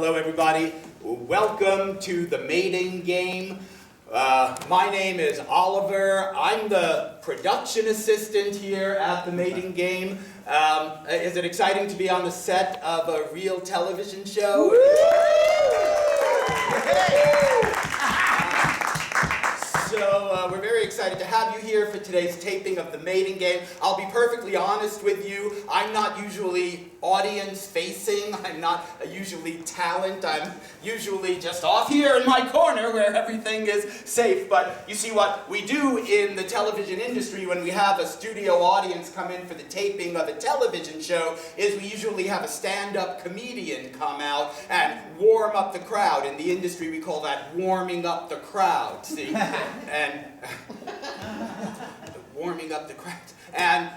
Hello, everybody. Welcome to the mating game. My name is Oliver. I'm the production assistant here at the mating game. Is it exciting to be on the set of a real television show? So we're very excited to have you here for today's taping of the mating game. I'll be perfectly honest with you. I'm not usually audience-facing. I'm not usually talent. I'm usually just off here in my corner where everything is safe. But you see, what we do in the television industry when we have a studio audience come in for the taping of a television show is we usually have a stand-up comedian come out and warm up the crowd. In the industry, we call that warming up the crowd, see? And warming up the crowd. And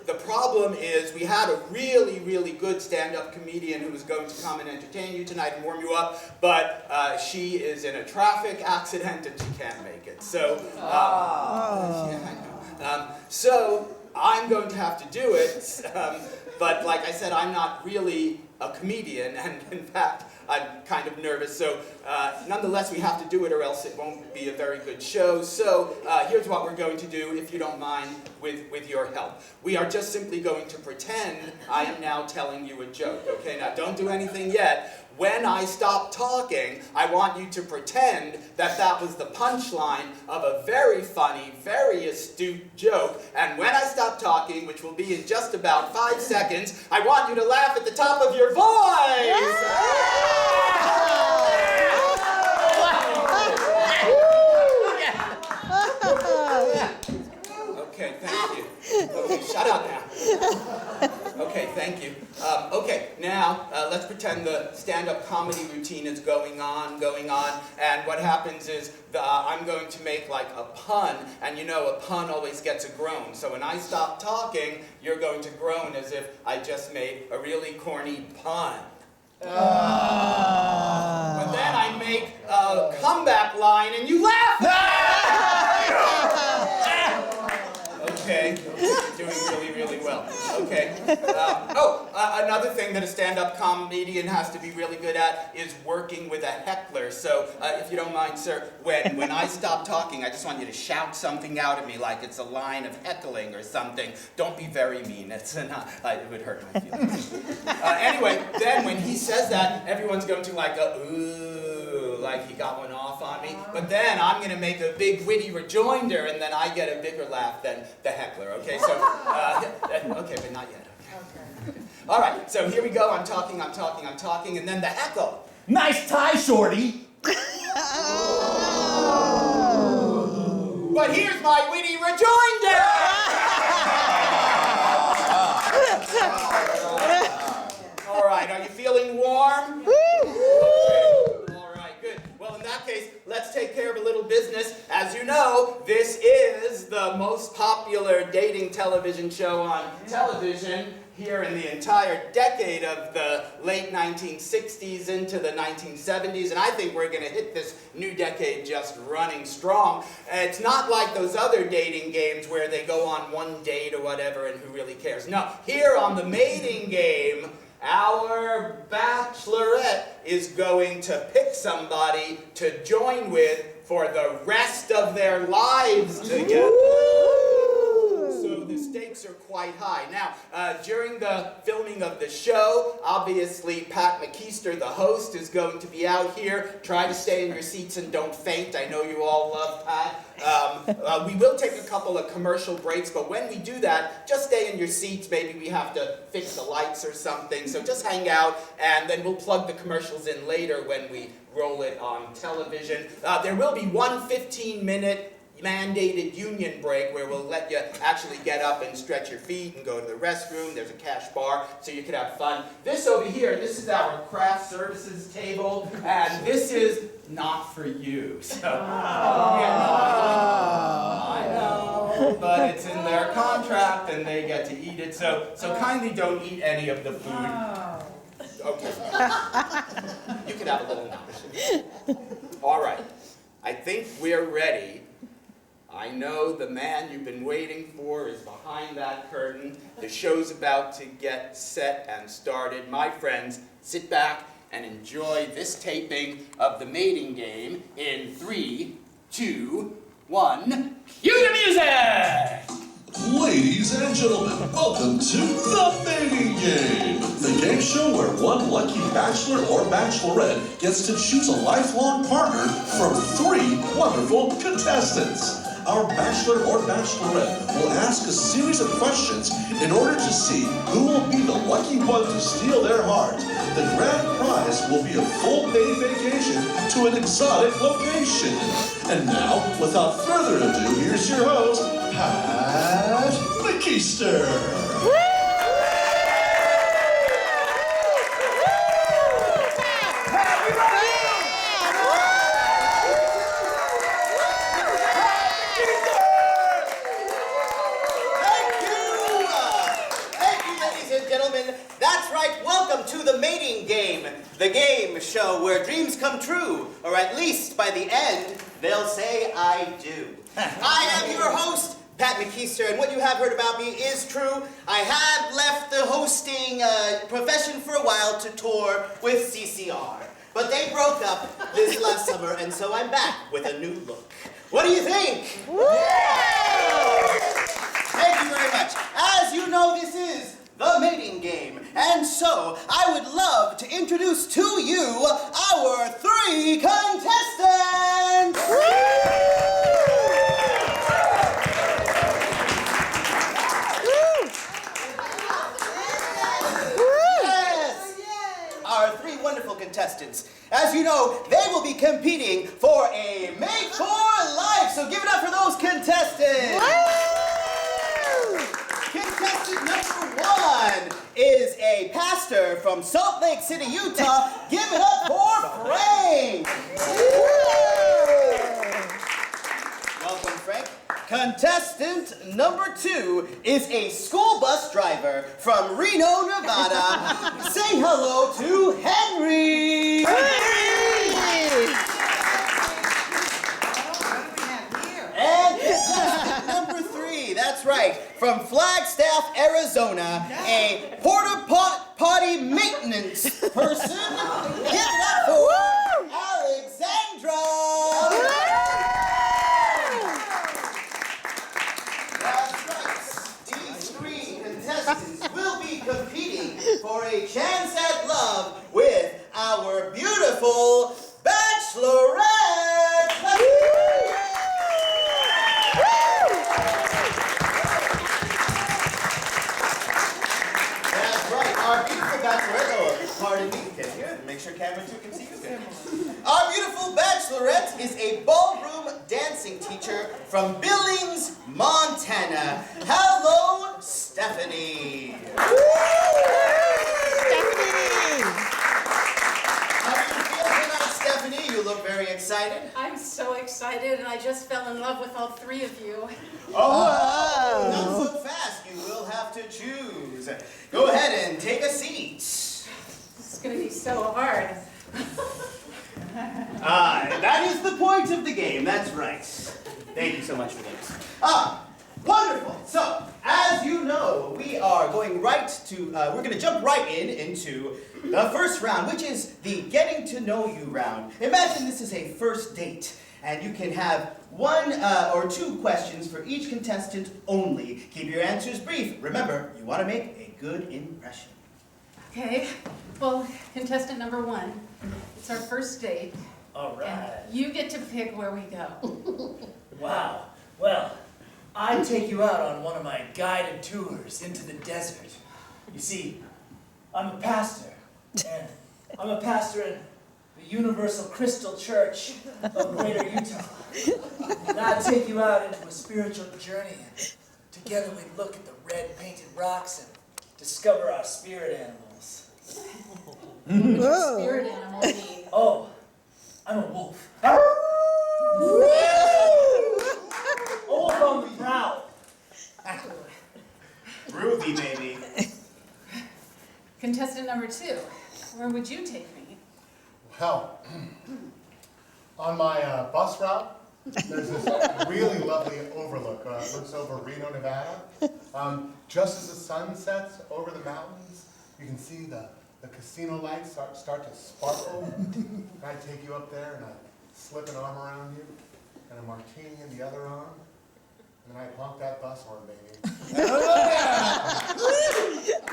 the problem is we had a really, really good stand-up comedian who was going to come and entertain you tonight and warm you up, but she is in a traffic accident and she can't make it. So, yeah, I know. So I'm going to have to do it, but like I said, I'm not really a comedian, and in fact, I'm kind of nervous, so nonetheless we have to do it or else it won't be a very good show. So here's what we're going to do, if you don't mind, with your help. We are just simply going to pretend I am now telling you a joke, okay? Now don't do anything yet. When I stop talking, I want you to pretend that that was the punchline of a very funny, very astute joke. And when I stop talking, which will be in just about 5 seconds, I want you to laugh at the top of your voice! Okay, thank you. Okay, shut up now. Okay, thank you. Okay, now let's pretend the stand-up comedy routine is going on, and what happens is I'm going to make like a pun, and you know a pun always gets a groan. So when I stop talking, you're going to groan as if I just made a really corny pun. But then I make a comeback line, and you laugh! Okay, you're doing really, really well. Okay. Another thing that a stand-up comedian has to be really good at is working with a heckler. So, if you don't mind, sir, when I stop talking, I just want you to shout something out at me like it's a line of heckling or something. Don't be very mean. It's not, it would hurt my feelings. Anyway, then when he says that, everyone's going to like a ooh, like he got one off on me. But then I'm going to make a big witty rejoinder, and then I get a bigger laugh than the heckler. Okay, so okay, but not yet. Okay. All right, so here we go. I'm talking, and then the heckle. Nice tie, shorty. But here's my witty rejoinder. All right, are you feeling warm? Okay. All right, good. Well, in that case, let's take care of a little business. As you know, this is the most popular dating television show on television here in the entire decade of the late 1960s into the 1970s, and I think we're going to hit this new decade just running strong. It's not like those other dating games where they go on one date or whatever and who really cares. No, here on the mating game, our Bachelorette is going to pick somebody to join with for the rest of their lives together. So the stakes are quite high. Now, during the filming of the show, obviously Pat McKeister, the host, is going to be out here. Try to stay in your seats and don't faint. I know you all love Pat. We will take a couple of commercial breaks, but when we do that, just stay in your seats. Maybe we have to fix the lights or something. So just hang out, and then we'll plug the commercials in later when we roll it on television. There will be one 15-minute mandated union break where we'll let you actually get up and stretch your feet and go to the restroom. There's a cash bar so you can have fun. This over here, this is our craft services table, and this is not for you. So, yeah, I know, but it's in their contract and they get to eat it. So kindly don't eat any of the food. Okay. You can have a little now. All right. I think we're ready. I know the man you've been waiting for is behind that curtain. The show's about to get set and started. My friends, sit back and enjoy this taping of the mating game in 3, 2, 1. Cue the music! Ladies and gentlemen, welcome to the Mating Game, the game show where one lucky bachelor or bachelorette gets to choose a lifelong partner from 3 wonderful contestants. Our bachelor or bachelorette will ask a series of questions in order to see who will be the lucky one to steal their heart. The grand prize will be a full May vacation to an exotic location. And now, without further ado, here's your host, Pat McKeister. The game show where dreams come true, or at least by the end, they'll say, I do. I am your host, Pat McKeister, and what you have heard about me is true. I have left the hosting profession for a while to tour with CCR. But they broke up this last summer, and so I'm back with a new look. What do you think? Yeah! Thank you very much. As you know, this is the mating game. And so, I would love to introduce to you our 3 contestants! Yes! Our 3 wonderful contestants. As you know, they will be competing for a Mate for Life. So give it up for those contestants! Contestant number 1 is a pastor from Salt Lake City, Utah. Give it up for Frank. Welcome, Frank. Contestant number 2 is a school bus driver from Reno, Nevada. Say hello to Henry. And contestant number 3, that's right, from Flagstaff, Arizona, a porta potty maintenance person. Give it up for Alexandra. That's right. These 3 contestants will be competing for a chance at love with our beautiful Bachelorette. Our beautiful Bachelorette, pardon me, get here, make sure camera 2 can see you there. Our beautiful Bachelorette is a ballroom dancing teacher from Billings, Montana. Hello, Stephanie. Stephanie! How do you feel tonight, Stephanie? You look very excited. I'm so excited, and I just fell in love with all 3 of you. Oh, not so fast. You will have to choose. Go ahead and take a seat. This is going to be so hard. That is the point of the game. That's right. Thank you so much for this. Wonderful. So, as you know, we are going right to, we're going to jump right into the first round, which is the getting to know you round. Imagine this is a first date, and you can have 1 or 2 questions for each contestant only. Keep your answers brief. Remember, you want to make a good impression. Okay. Well, contestant number 1, it's our first date. All right. And you get to pick where we go. Wow. Well, I'd take you out on one of my guided tours into the desert. You see, I'm a pastor, and I'm a pastor in the Universal Crystal Church of Greater Utah. And I'd take you out into a spiritual journey, and together we'd look at the red painted rocks and discover our spirit animals. What would your spirit animal be? Oh, I'm a wolf. Wolf on the prowl. Groovy, baby. Contestant number 2, where would you take me? Well, on my bus route, there's this really lovely overlook. It looks over Reno, Nevada. Just as the sun sets over the mountains, you can see the the casino lights start to sparkle. And I take you up there and I slip an arm around you and a martini in the other arm. And then I honk that bus horn, baby.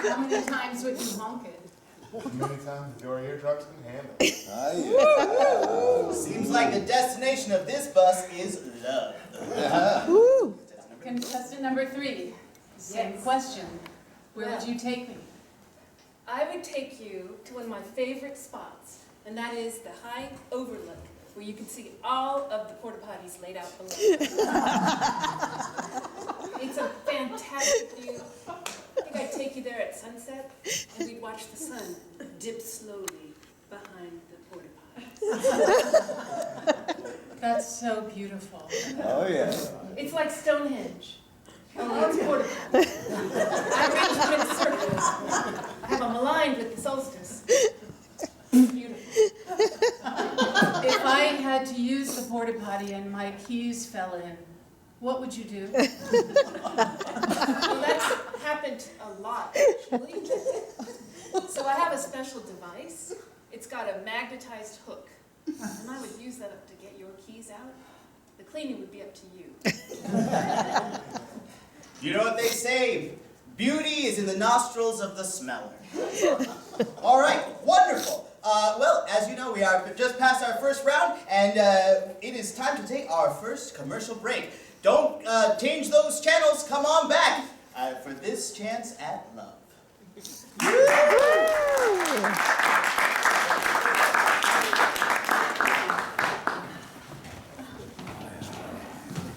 How many times would you honk it? As many times as your eardrums can handle. Seems like the destination of this bus is love. Contestant number 3, same Yes. question. Where would Well. you take me? I would take you to one of my favorite spots, and that is the high overlook, where you can see all of the porta potties laid out below. It's a fantastic view. I think I'd take you there at sunset, and we'd watch the sun dip slowly behind the porta potties. That's so beautiful. Oh, yeah. It's like Stonehenge, only it's porta potties. I arrange them in circles. I have them aligned with the solstice. Beautiful. If I had to use the porta potty and my keys fell in, what would you do? Well, that's happened a lot, actually. So I have a special device. It's got a magnetized hook, and I would use that up to get your keys out. The cleaning would be up to you. You know what they say? Beauty is in the nostrils of the smeller. All right, wonderful. Well, as you know, we are just past our first round, and it is time to take our first commercial break. Don't change those channels. Come on back for this chance at love.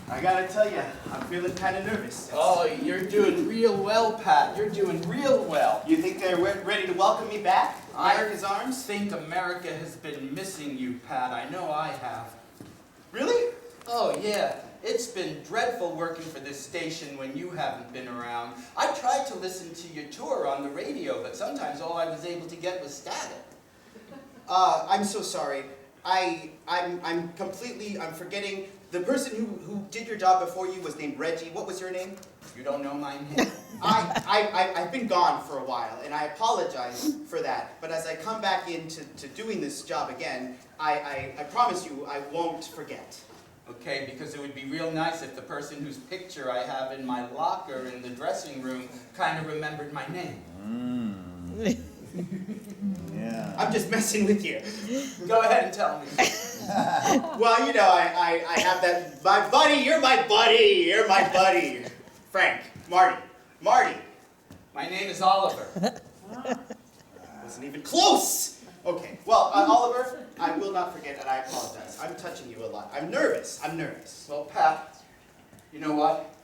I gotta tell you, I'm feeling kind of nervous. Oh, you're doing real well, Pat. You're doing real well. You think they're ready to welcome me back? America's I arms? think America has been missing you, Pat. I know I have. Really? Oh, yeah. It's been dreadful working for this station when you haven't been around. I tried to listen to your tour on the radio, but sometimes all I was able to get was static. I'm so sorry. I'm forgetting. The person who did your job before you was named Reggie. What was your name? You don't know my name? I've been gone for a while, and I apologize for that. But as I come back into doing this job again, I promise you I won't forget. Okay, because it would be real nice if the person whose picture I have in my locker in the dressing room kind of remembered my name. Yeah. I'm just messing with you. Go ahead and tell me. Well, you know, I have that, my buddy, you're my buddy. Frank, Marty. My name is Oliver. Wasn't even close. Okay, well, Oliver, I will not forget, and I apologize. I'm touching you a lot. I'm nervous. Well, Pat, you know what?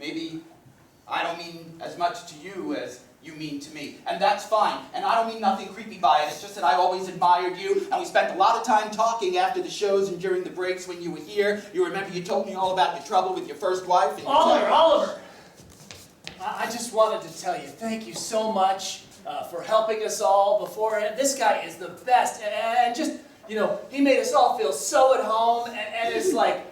Maybe I don't mean as much to you as you mean to me. And that's fine. And I don't mean nothing creepy by it. It's just that I always admired you, and we spent a lot of time talking after the shows and during the breaks when you were here. You remember you told me all about your trouble with your first wife? And Oliver! I just wanted to tell you, thank you so much for helping us all beforehand. This guy is the best, and just, you know, he made us all feel so at home, and it's like,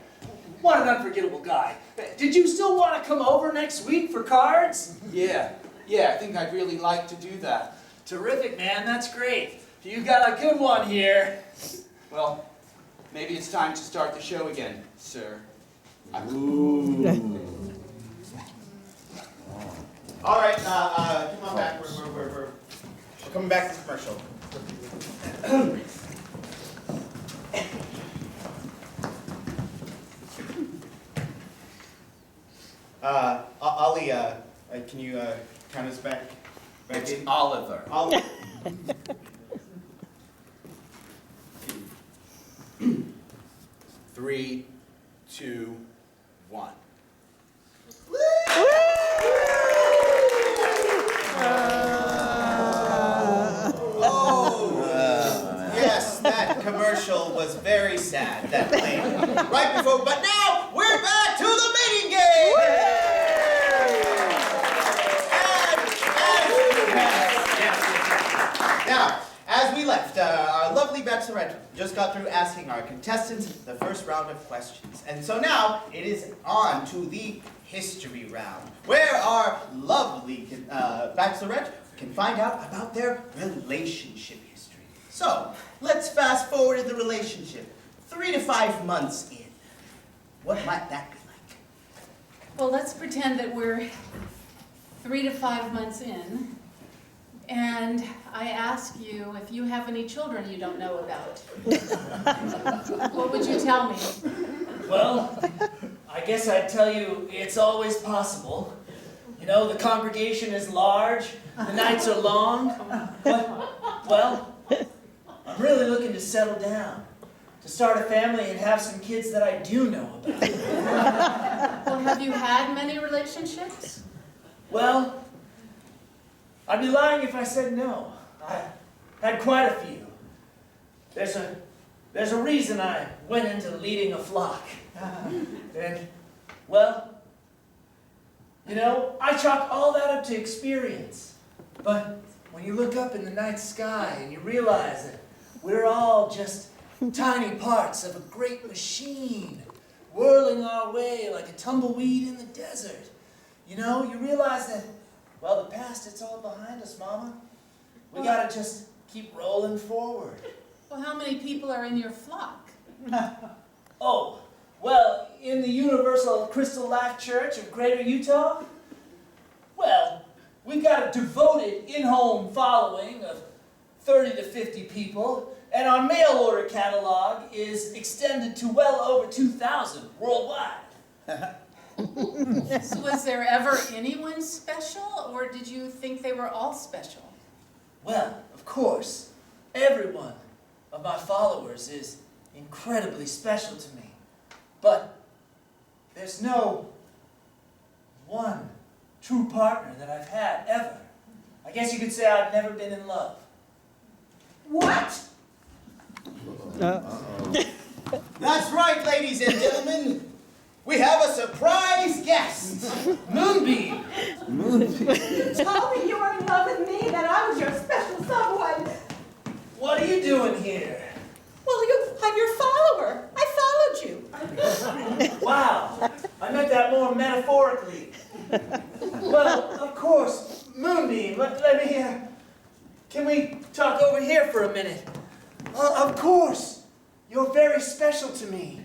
what an unforgettable guy. Did you still want to come over next week for cards? Yeah, I think I'd really like to do that. Terrific, man, that's great. You got a good one here. Well, maybe it's time to start the show again, sir. Ooh. All right, come on back. We're coming back to the commercial. Ollie, can you count us back It's in? Oliver. Ollie. 3, 2, 1. Oh, yes, that commercial was very sad, that played right before, but now we're back to the mating game! Now, as we left, our lovely Bachelorette just got through asking our contestants the first round of questions. And so now it is on to the history round, where our lovely Bachelorette can find out about their relationship history. So, let's fast forward to the relationship. 3 to 5 months in. What might that be like? Well, let's pretend that we're 3 to 5 months in, and I ask you if you have any children you don't know about. What would you tell me? Well, I guess I'd tell you it's always possible. You know, the congregation is large, the nights are long, but, well, I'm really looking to settle down, to start a family and have some kids that I do know about. Well, have you had many relationships? Well, I'd be lying if I said no. I had quite a few. There's a reason I went into leading a flock. And, well, you know, I chalk all that up to experience. But when you look up in the night sky and you realize that we're all just tiny parts of a great machine, whirling our way like a tumbleweed in the desert, you know, you realize that, well, the past, it's all behind us, Mama. We gotta just keep rolling forward. Well, how many people are in your flock? Oh, well, in the Universal Crystal Life Church of Greater Utah, well, we've got a devoted in-home following of 30 to 50 people, and our mail order catalog is extended to well over 2,000 worldwide. So was there ever anyone special, or did you think they were all special? Well, of course, every one of my followers is incredibly special to me. But there's no one true partner that I've had ever. I guess you could say I've never been in love. What? That's right, ladies and gentlemen. We have a surprise guest. Moonbeam! You told me you were in love with me, that I was your special someone. What are you doing here? Well, I'm your follower. I followed you. Wow, I meant that more metaphorically. Well, of course, Moonbeam, let me, can we talk over here for a minute? Of course, you're very special to me.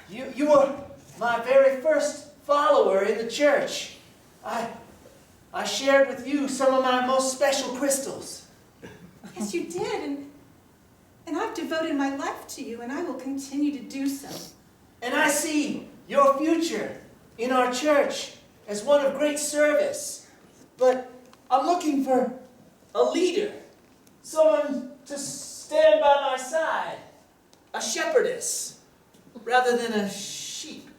You were my very first follower in the church. I shared with you some of my most special crystals. Yes, you did, and I've devoted my life to you, and I will continue to do so. And I see your future in our church as one of great service. But I'm looking for a leader, someone to stand by my side, a shepherdess, rather than a sheep.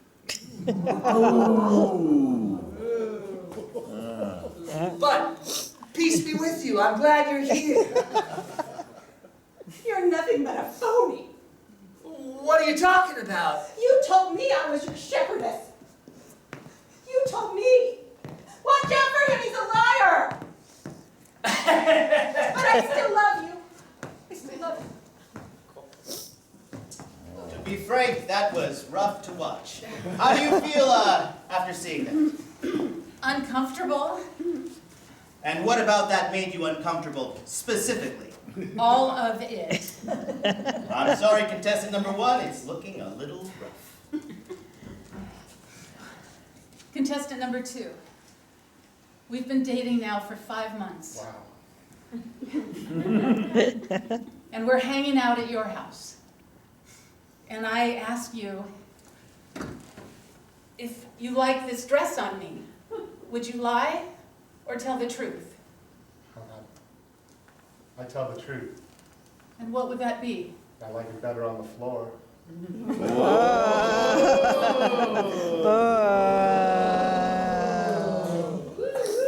But peace be with you. I'm glad you're here. You're nothing but a phony. What are you talking about? You told me I was your shepherdess. You told me. Watch out for him, he's a liar. But I still love you. I still love you. To be frank, that was rough to watch. How do you feel after seeing that? Uncomfortable? And what about that made you uncomfortable specifically? All of it. I'm sorry, contestant number 1, it's looking a little rough. Contestant number 2. We've been dating now for 5 months. Wow. And we're hanging out at your house. And I ask you if you like this dress on me. Would you lie or tell the truth? I tell the truth. And what would that be? I like it better on the floor.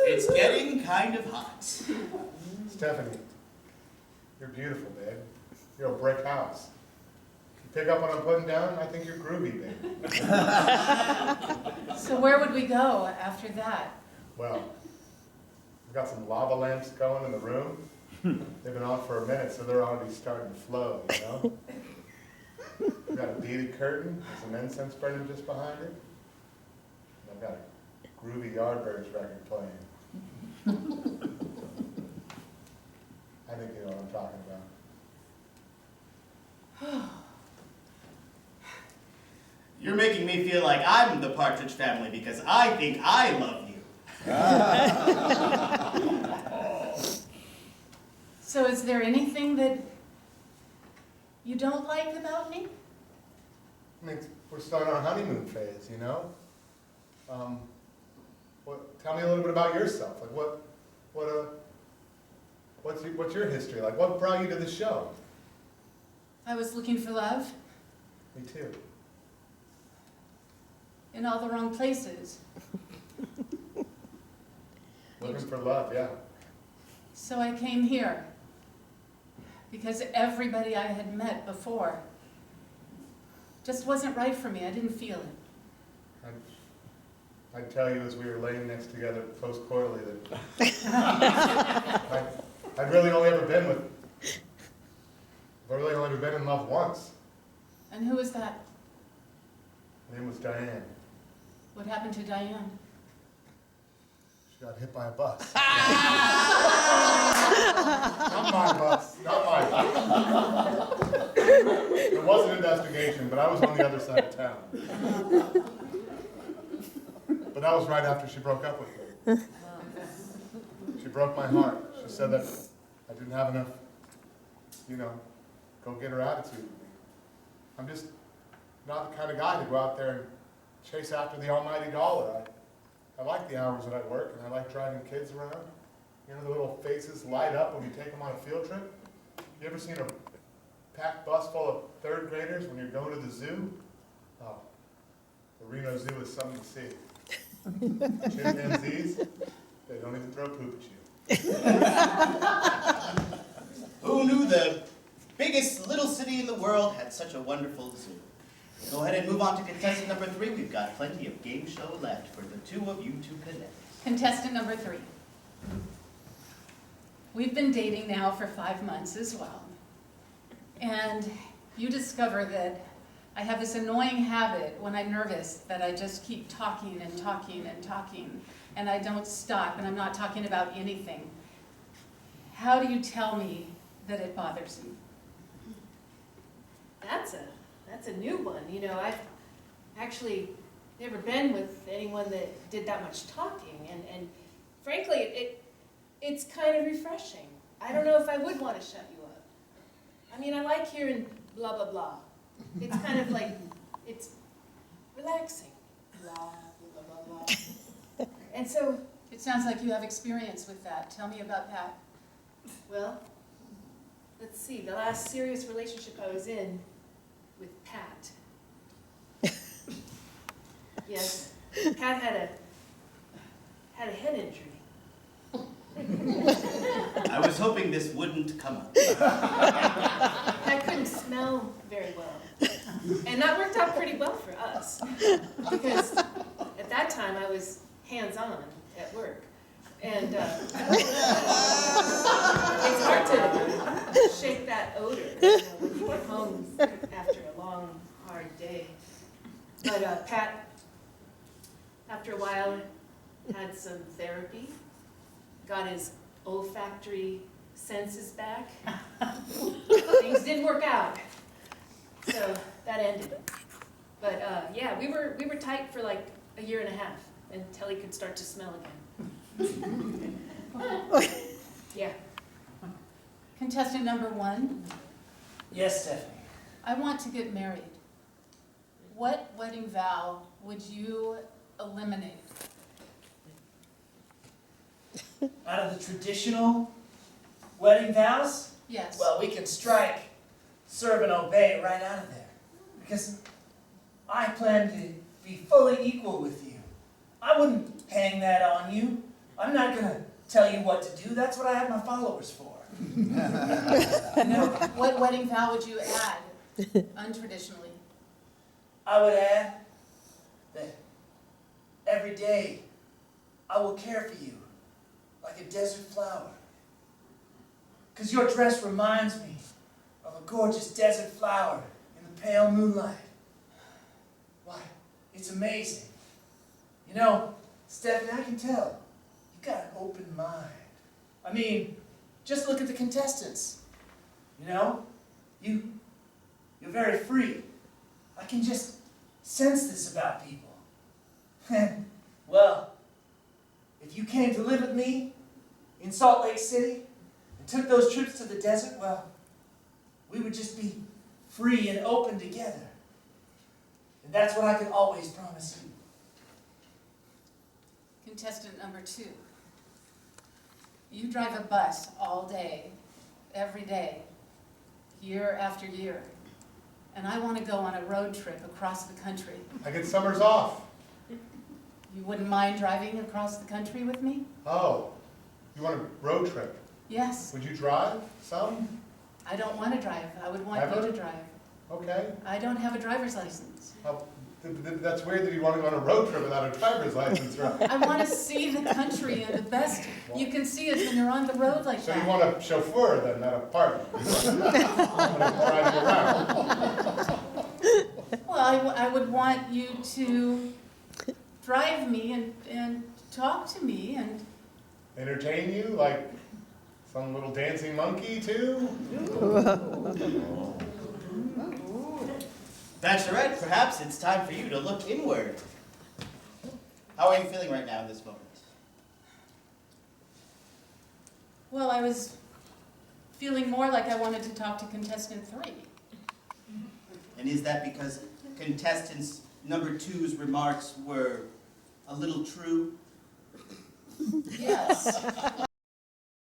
It's getting kind of hot. Stephanie, you're beautiful, babe. You're a brick house. You pick up what I'm putting down, I think you're groovy, babe. So where would we go after that? Well, we've got some lava lamps going in the room. They've been on for a minute, so they're already starting to flow, you know? We've got a beaded curtain, with some incense burning just behind it. And I've got a groovy Yardbirds record playing. I think you know what I'm talking about. You're making me feel like I'm the Partridge Family because I think I love you. So is there anything that you don't like about me? I mean, we're starting our honeymoon phase, you know? Tell me a little bit about yourself. Like, what's your history? Like, what brought you to the show? I was looking for love Me too. in all the wrong places. Looking for love, yeah. So I came here because everybody I had met before just wasn't right for me. I didn't feel it. I'd tell you as we were laying next together post-coitally that I've really only ever been in love once. And who was that? Her name was Diane. What happened to Diane? She got hit by a bus. Not my bus, not my bus. There was an investigation, but I was on the other side of town. But that was right after she broke up with me. She broke my heart. She said that I didn't have enough, go-getter attitude with me. I'm just not the kind of guy to go out there and chase after the almighty dollar. I like the hours that I work, and I like driving kids around. You know, the little faces light up when you take them on a field trip. You ever seen a packed bus full of third graders when you're going to the zoo? Oh, the Reno Zoo is something to see. Chimpanzees, they don't even throw poop at you. Who knew the biggest little city in the world had such a wonderful zoo? Go ahead and move on to contestant number 3. We've got plenty of game show left for the two of you to connect. Contestant number 3. We've been dating now for 5 months as well. And you discover that I have this annoying habit when I'm nervous that I just keep talking and talking and talking, and I don't stop, and I'm not talking about anything. How do you tell me that it bothers you? That's a new one. You know, I've actually never been with anyone that did that much talking, and frankly, it's kind of refreshing. I don't know if I would want to shut you up. I mean, I like hearing blah, blah, blah. It's kind of like, it's relaxing. Blah, blah, blah, blah. And so, It sounds like you have experience with that. Tell me about that. well, let's see, the last serious relationship I was in with Pat. Yes, Pat had a head injury. I was hoping this wouldn't come up. I couldn't smell very well. And that worked out pretty well for us. Because at that time I was hands-on at work. And it's hard to shake that odor when you get home after a long, hard day. But Pat, after a while, had some therapy, got his olfactory senses back. Things didn't work out, so that ended. But yeah, we were tight for like a year and a half until he could start to smell again. Yeah. Contestant number 1, Yes, Stephanie. I want to get married. What wedding vow would you eliminate? Out of the traditional wedding vows, Yes. well, we can strike serve and obey right out of there. Because I plan to be fully equal with you. I wouldn't hang that on you. I'm not going to tell you what to do. That's what I have my followers for. What wedding vow would you add, untraditionally? I would add that every day I will care for you like a desert flower. Because your dress reminds me of a gorgeous desert flower in the pale moonlight. Why, it's amazing. You know, Stephanie, I can tell you've got an open mind. I mean, just look at the contestants. You know, you're very free. I can just sense this about people. And, well, if you came to live with me in Salt Lake City and took those trips to the desert, well, we would just be free and open together. And that's what I can always promise you. Contestant number 2. You drive a bus all day, every day, year after year. And I want to go on a road trip across the country. I get summers off. You wouldn't mind driving across the country with me? Oh, you want a road trip? Yes. Would you drive some? I don't want to drive. I would want Ever? you to drive. Okay. I don't have a driver's license. That's weird that you want to go on a road trip without a driver's license, right? I want to see the country, and the best you can see is when you're on the road like So that. you want a chauffeur then, not a partner? Drive you around. Well, I would want you to drive me and talk to me and... Entertain you like some little dancing monkey too? Bachelorette, perhaps it's time for you to look inward. How are you feeling right now in this moment? Well, I was feeling more like I wanted to talk to contestant 3. And is that because contestants number 2's remarks were a little true? Yes.